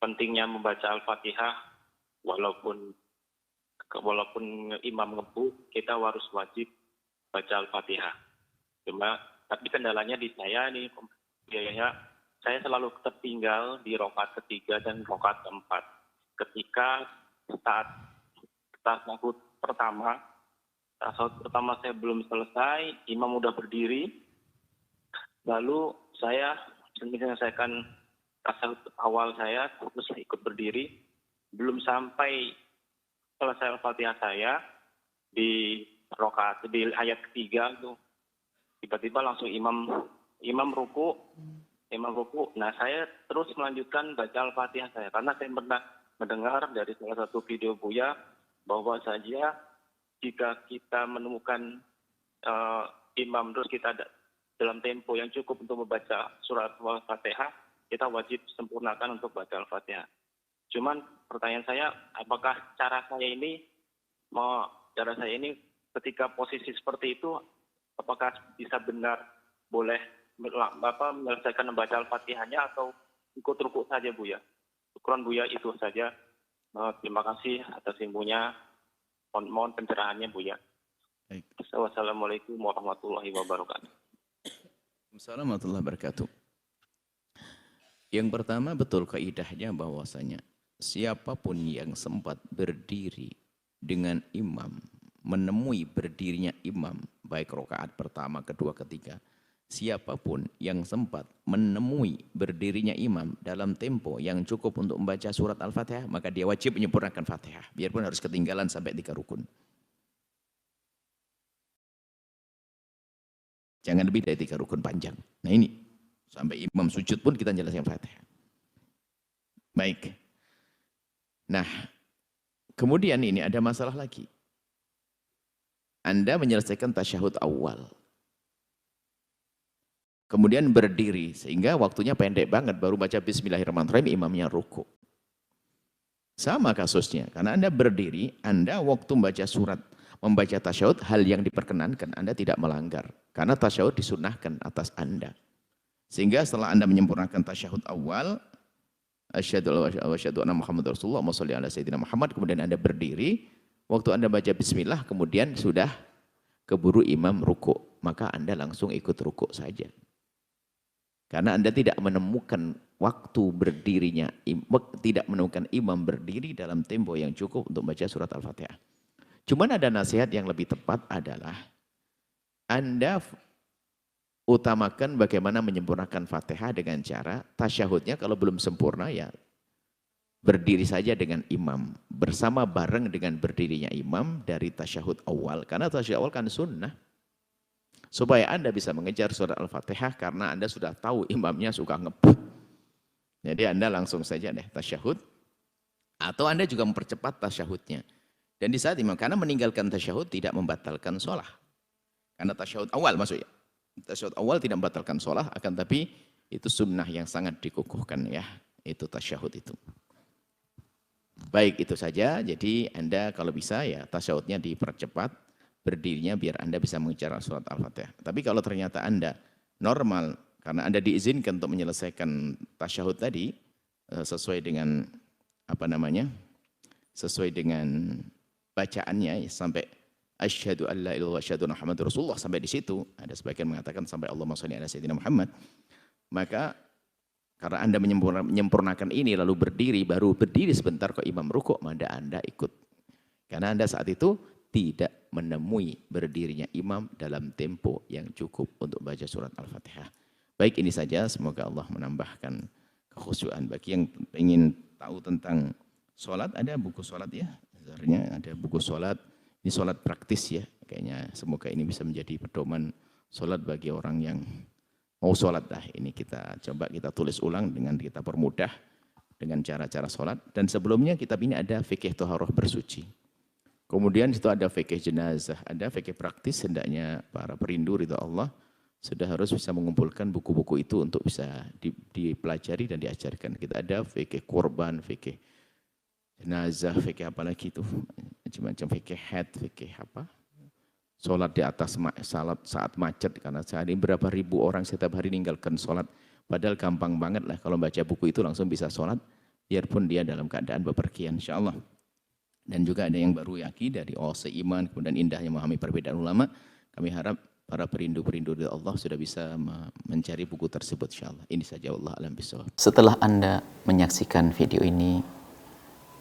pentingnya membaca Al-Fatihah, walaupun imam ngebut, kita harus wajib baca Al-Fatihah. Tapi kendalanya di saya nih, biayanya saya selalu tertinggal di rakaat ketiga dan rakaat keempat. Ketika saat tasyahud pertama saya belum selesai, imam udah berdiri, lalu saya menyelesaikan tasyahud awal saya, terus ikut berdiri, belum sampai selesai Al-Fatihah saya di ayat ketiga tuh tiba-tiba langsung imam ruku. Nah, saya terus melanjutkan baca Al-Fatihah saya karena saya pernah mendengar dari salah satu video Buya bahwa saja jika kita menemukan imam terus kita dalam tempo yang cukup untuk membaca surat Al-Fatihah, kita wajib sempurnakan untuk baca Al-Fatihah. Cuman pertanyaan saya, apakah cara saya ini ketika posisi seperti itu, apakah bisa benar boleh menyelesaikan membaca Al-Fatihahnya atau ikut rukuk saja, Buya? Syukran, Buya, itu saja. Terima kasih atas ilmunya. Mohon pencerahannya, Buya. Baik. Wassalamualaikum warahmatullahi wabarakatuh. Assalamualaikum warahmatullahi wabarakatuh. Yang pertama, betul kaidahnya bahwasanya siapapun yang sempat berdiri dengan imam, menemui berdirinya imam, baik rakaat pertama, kedua, ketiga, siapapun yang sempat menemui berdirinya imam dalam tempo yang cukup untuk membaca surat Al-Fatihah, maka dia wajib menyempurnakan Fatihah, biarpun harus ketinggalan sampai 3 rukun. Jangan lebih dari 3 rukun panjang. Nah ini, sampai imam sujud pun kita jelaskan Fatihah. Baik. Nah, kemudian ini ada masalah lagi. Anda menyelesaikan tasyahud awal. Kemudian berdiri, sehingga waktunya pendek banget, baru baca Bismillahirrahmanirrahim, imamnya ruku. Sama kasusnya, karena Anda berdiri, Anda waktu membaca tasyahud, hal yang diperkenankan, Anda tidak melanggar. Karena tasyahud disunnahkan atas Anda. Sehingga setelah Anda menyempurnakan tasyahud awal, asyhadu anna Muhammadar Rasulullah, Allahumma shalli ala sayyidina Muhammad, kemudian Anda berdiri, waktu Anda baca bismillah, kemudian sudah keburu imam ruku, maka Anda langsung ikut ruku saja. Karena Anda tidak menemukan waktu berdirinya, tidak menemukan imam berdiri dalam tempo yang cukup untuk baca surat Al-Fatihah. Cuman ada nasihat yang lebih tepat adalah Anda utamakan bagaimana menyempurnakan Fatihah dengan cara tasyahudnya kalau belum sempurna ya berdiri saja dengan imam, bersama bareng dengan berdirinya imam dari tasyahud awal, karena tasyahud awal kan sunnah. Supaya Anda bisa mengejar surat Al-Fatihah karena Anda sudah tahu imamnya suka ngebut. Jadi Anda langsung saja deh tasyahud, atau Anda juga mempercepat tasyahudnya. Dan di saat imam, karena meninggalkan tasyahud tidak membatalkan sholat. Karena tasyahud awal maksudnya. Tasyahud awal tidak membatalkan sholat, akan tapi itu sunnah yang sangat dikukuhkan ya. Itu tasyahud itu. Baik, itu saja. Jadi Anda kalau bisa ya tasyahudnya dipercepat, berdirinya biar Anda bisa mengejar surat Al-Fatihah. Tapi kalau ternyata Anda normal, karena Anda diizinkan untuk menyelesaikan tasyahud tadi, sesuai dengan sesuai dengan bacaannya sampai asyhadu alla ilaha illallah asyhadu anna Muhammadar Rasulullah, sampai di situ. Ada sebagian mengatakan sampai Allahumma shalli ala sayyidina Muhammad. Maka karena Anda menyempurnakan ini lalu berdiri, baru berdiri sebentar kok imam rukuk, maka Anda ikut. Karena Anda saat itu tidak menemui berdirinya imam dalam tempo yang cukup untuk baca surat Al-Fatihah. Baik, ini saja, semoga Allah menambahkan kekhusyuan. Bagi yang ingin tahu tentang sholat, ada buku sholat ya, sebenarnya ada buku sholat. Ini sholat praktis ya, kayaknya semoga ini bisa menjadi pedoman sholat bagi orang yang mau sholat. Ini kita coba kita tulis ulang dengan kita permudah dengan cara-cara sholat. Dan sebelumnya kitab ini ada fikih thaharah bersuci. Kemudian itu ada fikih jenazah, ada fikih praktis. Hendaknya para perindu ridha Allah sudah harus bisa mengumpulkan buku-buku itu untuk bisa dipelajari dan diajarkan. Kita ada fikih korban, fikih jenazah, fikih apa lagi itu, macam-macam fikih haid, fikih apa, sholat di atas salat saat macet, karena sehari berapa ribu orang setiap hari meninggalkan sholat, padahal gampang banget lah kalau baca buku itu langsung bisa sholat. biarpun dia dalam keadaan bepergian, insyaallah. Dan juga ada yang baru yaki dari seiman, kemudian indahnya memahami perbedaan ulama. Kami harap para perindu-perindu dari Allah sudah bisa mencari buku tersebut, insyaallah. Ini saja, wallahu a'lam bishawab. Setelah Anda menyaksikan video ini,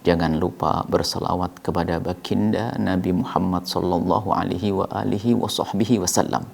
jangan lupa berselawat kepada baginda Nabi Muhammad sallallahu alaihi wa alihi wa sahbihi wasallam.